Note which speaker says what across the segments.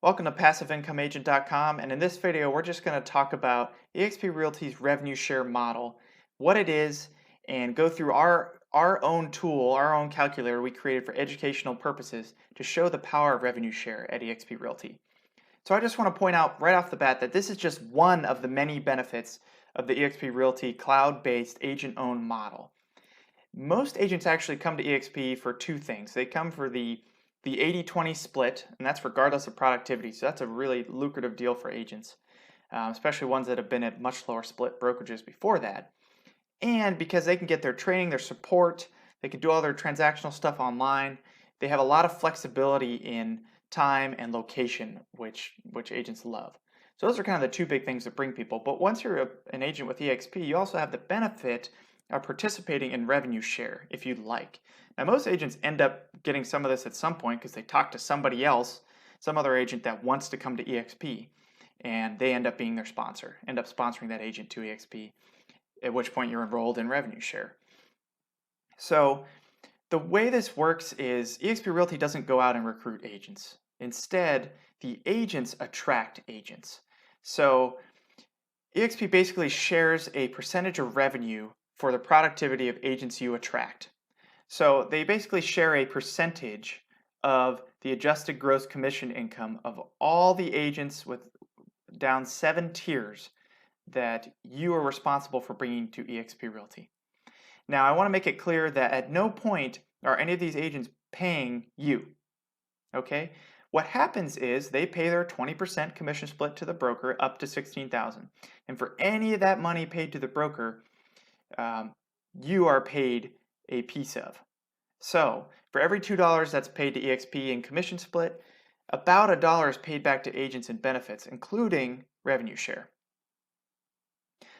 Speaker 1: Welcome to PassiveIncomeAgent.com, and in this video we're just going to talk about eXp Realty's revenue share model, what it is, and go through our own tool, our own calculator we created for educational purposes to show the power of revenue share at eXp Realty. So I just want to point out right off the bat that this is just one of the many benefits of the eXp Realty cloud-based agent-owned model. Most agents actually come to eXp for two things. They come for the 80-20 split, and that's regardless of productivity. So that's a really lucrative deal for agents, especially ones that have been at much lower split brokerages before that. And because they can get their training, their support, they can do all their transactional stuff online. They have a lot of flexibility in time and location, which agents love. So those are kind of the two big things that bring people. But once you're an agent with eXp, you also have the benefit of participating in revenue share if you'd like. Now, most agents end up getting some of this at some point because they talk to somebody else, some other agent that wants to come to eXp, and they end up being their sponsor, end up sponsoring that agent to eXp, at which point you're enrolled in revenue share. So the way this works is eXp Realty doesn't go out and recruit agents. Instead, the agents attract agents. So eXp basically shares a percentage of revenue for the productivity of agents you attract. So they basically share a percentage of the adjusted gross commission income of all the agents with down 7 tiers that you are responsible for bringing to eXp Realty. Now, I want to make it clear that at no point are any of these agents paying you. Okay? What happens is they pay their 20% commission split to the broker up to $16,000. And for any of that money paid to the broker, you are paid a piece of. So for every $2 that's paid to eXp in commission split, about $1 is paid back to agents in benefits, including revenue share.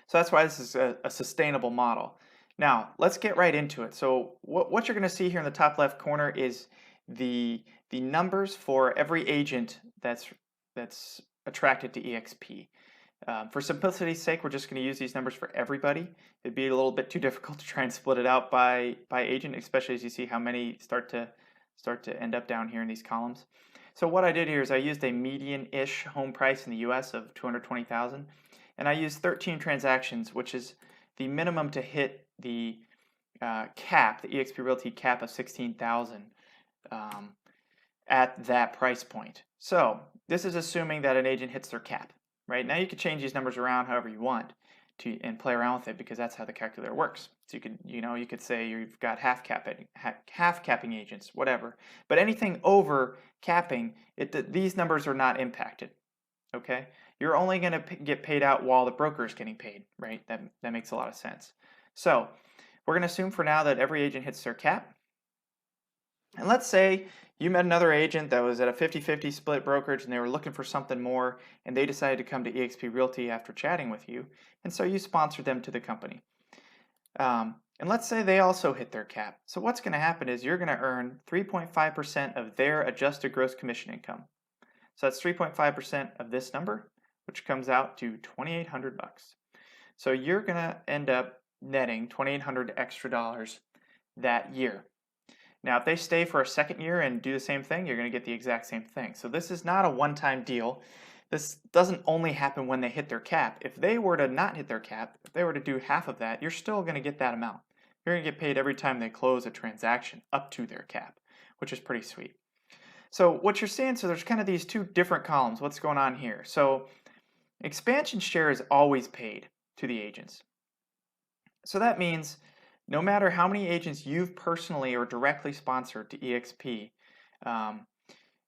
Speaker 1: So that's why this is a sustainable model. Now, let's get right into it. So what you're going to see here in the top left corner is the numbers for every agent that's attracted to eXp. For simplicity's sake, we're just going to use these numbers for everybody. It'd be a little bit too difficult to try and split it out by agent, especially as you see how many start to end up down here in these columns. So what I did here is I used a median-ish home price in the U.S. of $220,000, and I used 13 transactions, which is the minimum to hit the cap, the eXp Realty cap of $16,000 at that price point. So this is assuming that an agent hits their cap. Right now, you could change these numbers around however you want to and play around with it because that's how the calculator works. So you could say you've got half capping agents, whatever. But anything over capping, these numbers are not impacted. Okay, you're only going to get paid out while the broker is getting paid. Right, that makes a lot of sense. So we're going to assume for now that every agent hits their cap. And let's say you met another agent that was at a 50-50 split brokerage and they were looking for something more and they decided to come to eXp Realty after chatting with you, and so you sponsored them to the company. And let's say they also hit their cap. So what's going to happen is you're going to earn 3.5% of their adjusted gross commission income. So that's 3.5% of this number, which comes out to $2,800. So you're going to end up netting $2,800 extra dollars that year. Now, if they stay for a second year and do the same thing, you're going to get the exact same thing. So this is not a one-time deal. This doesn't only happen when they hit their cap. If they were to not hit their cap, if they were to do half of that, you're still going to get that amount. You're going to get paid every time they close a transaction up to their cap, which is pretty sweet. So what you're seeing, so there's kind of these two different columns. What's going on here? So expansion share is always paid to the agents. So that means no matter how many agents you've personally or directly sponsored to eXp,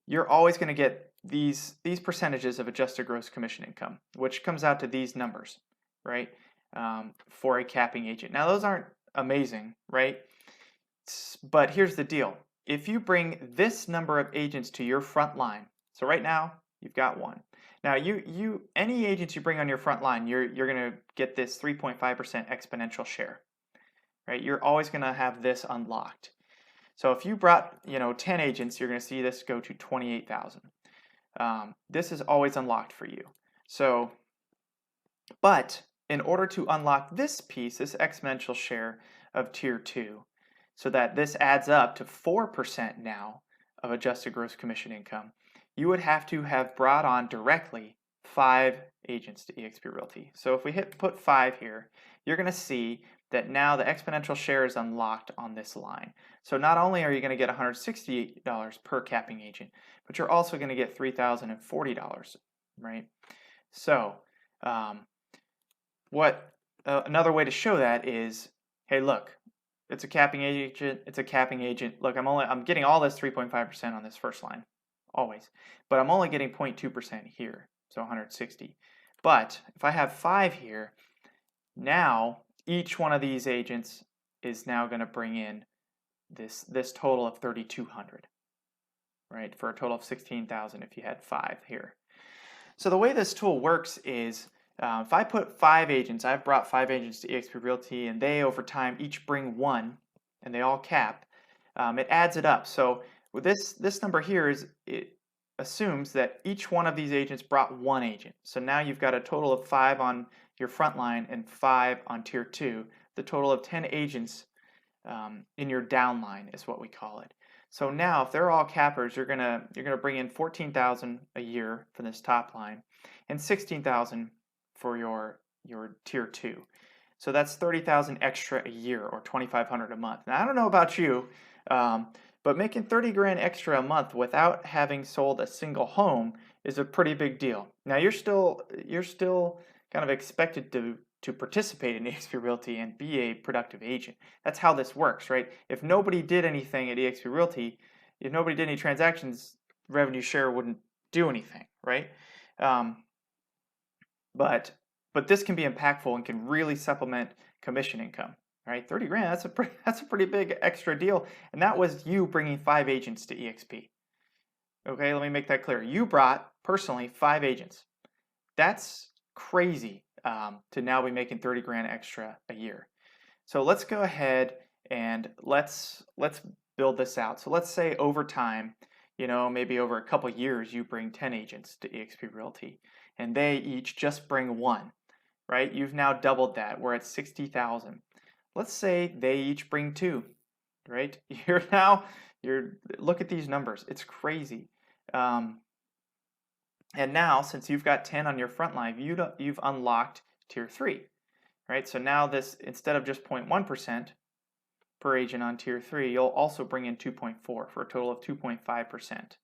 Speaker 1: you're always going to get these percentages of adjusted gross commission income, which comes out to these numbers, right, for a capping agent. Now, those aren't amazing, right? But here's the deal. If you bring this number of agents to your front line, so right now, you've got one. Now, any agents you bring on your front line, you're going to get this 3.5% exponential share. Right? You're always going to have this unlocked. So if you brought 10 agents, you're going to see this go to 28,000. This is always unlocked for you. So, but in order to unlock this piece, this exponential share of tier 2, so that this adds up to 4% now of adjusted gross commission income, you would have to have brought on directly 5 agents to eXp Realty. So if we put 5 here, you're going to see that now the exponential share is unlocked on this line. So not only are you going to get $168 per capping agent, but you're also going to get $3,040, right? So another way to show that is, hey, look, it's a capping agent, it's a capping agent. Look, I'm getting all this 3.5% on this first line, always, but I'm only getting 0.2% here, so 160. But if I have 5 here, now each one of these agents is now going to bring in this total of 3,200, right? For a total of 16,000 if you had 5 here. So the way this tool works is, if I put 5 agents, I've brought 5 agents to eXp Realty, and they over time each bring 1, and they all cap. It adds it up. So with this number here it assumes that each one of these agents brought 1 agent. So now you've got a total of 5 on your front line and 5 on tier 2. The total of 10 agents in your downline is what we call it. So now if they're all cappers, you're gonna bring in 14,000 a year for this top line and 16,000 for your tier 2. So that's 30,000 extra a year, or 2,500 a month. Now I don't know about you, but making 30 grand extra a month without having sold a single home is a pretty big deal. Now you're still kind of expected to participate in eXp Realty and be a productive agent. That's how this works, right? If nobody did anything at eXp Realty, if nobody did any transactions, revenue share wouldn't do anything, right? But this can be impactful and can really supplement commission income, right? 30 grand, that's a pretty big extra deal, and that was you bringing 5 agents to eXp. Okay, let me make that clear. You brought personally 5 agents. That's crazy to now be making 30 grand extra a year. So let's go ahead and let's build this out. So let's say over time, maybe over a couple years, you bring 10 agents to eXp Realty, and they each just bring 1, right? You've now doubled that. We're at 60,000. Let's say they each bring 2, right? Look at these numbers. It's crazy. And now, since you've got 10 on your front line, you've unlocked tier 3, right? So now this, instead of just 0.1% per agent on tier 3, you'll also bring in 2.4 for a total of 2.5%,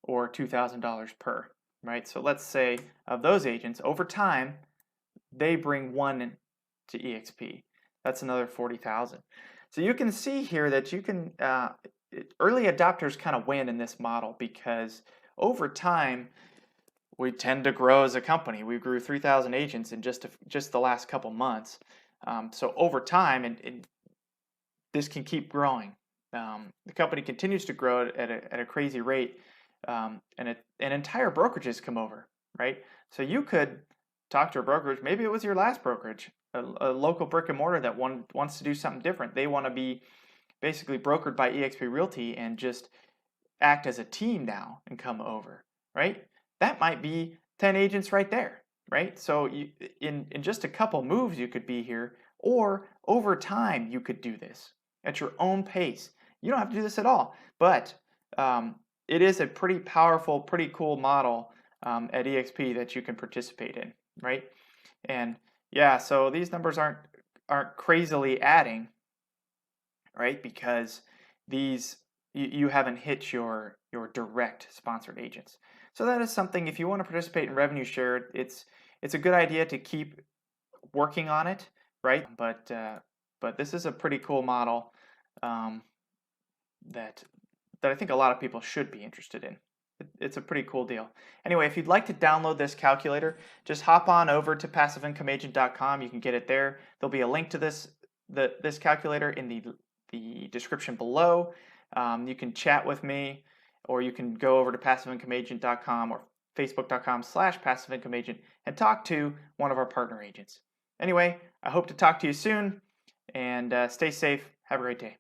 Speaker 1: or $2,000 per, right? So let's say of those agents, over time, they bring 1 to eXp. That's another 40,000. So you can see here that you can, early adopters kind of win in this model, because over time, we tend to grow as a company. We grew 3,000 agents in just the last couple months. So over time, and this can keep growing. The company continues to grow at a crazy rate, and entire brokerages come over, right? So you could talk to a brokerage. Maybe it was your last brokerage, a local brick and mortar that wants to do something different. They want to be basically brokered by eXp Realty and just act as a team now and come over, right? That might be 10 agents right there, right? So in just a couple moves you could be here, or over time you could do this at your own pace. You don't have to do this at all, but it is a pretty powerful, pretty cool model at eXp that you can participate in, right? And yeah, so these numbers aren't crazily adding, right? Because you haven't hit your direct sponsored agents. So that is something, if you want to participate in revenue share, it's a good idea to keep working on it, right? But this is a pretty cool model that I think a lot of people should be interested in. It's a pretty cool deal. Anyway, if you'd like to download this calculator, just hop on over to passiveincomeagent.com. You can get it there. There'll be a link to this calculator in the description below. You can chat with me, or you can go over to passiveincomeagent.com or facebook.com/passiveincomeagent and talk to one of our partner agents. Anyway, I hope to talk to you soon, and stay safe. Have a great day.